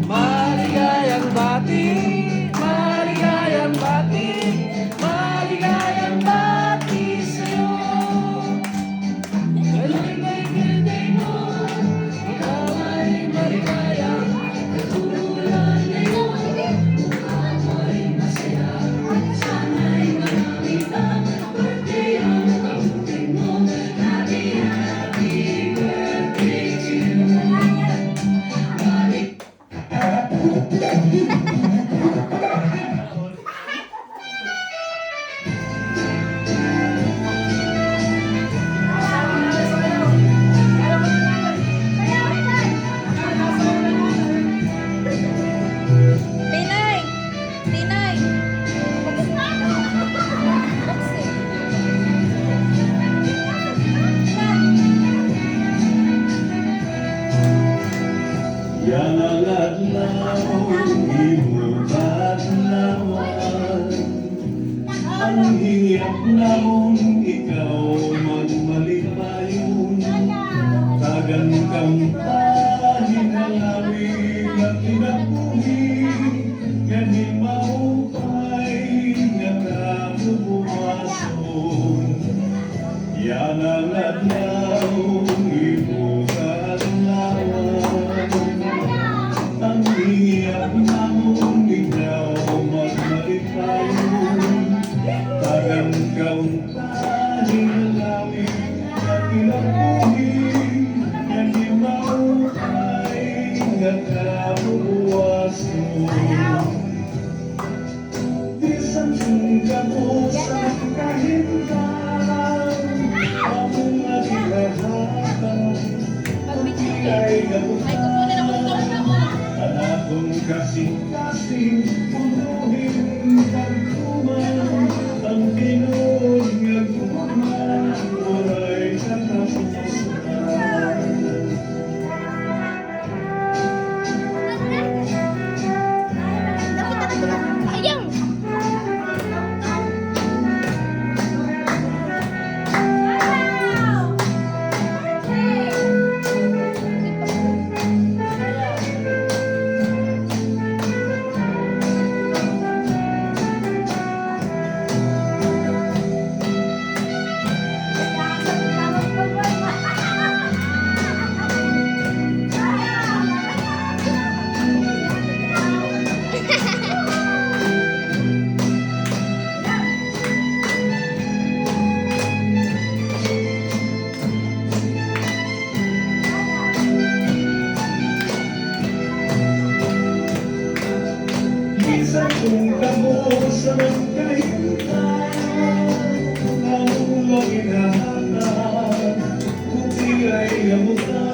Maligayang bati, maligayang bati, maligayang bati sa'yo. Ngayon ay birthday mo, ikaw ay maligaya, katulad ngayon, mukha mo'y masaya. Sana'y marami pang birthday ang kamutin mo. Happy, happy birthday to you. Tinay! Tinay! Yan ang adlaw, imong adlawan. Ang hiyap namon, ikaw magmalipayon. Tagan kang pahin ang awig at inabuhi. Ganin maupay, nga kabubuwason. Yan ang adlaw, imong adlawan. Ang hiyap namon, ikaw magmalipayon. Tagang kaun pahin ang awig at inabuhi. Ganin maupay, nga kabubuwason. Isang sungka mo sa kahintang, among nagihahatan, kay gabutan, anakong kasing-kasing, punuhin pagkuman, ang Pinoy nga gumaman, oray katapusan. Ayang! Isang sungka mo sa kahintang, ang ulang inahatan, kuti ay gamutan.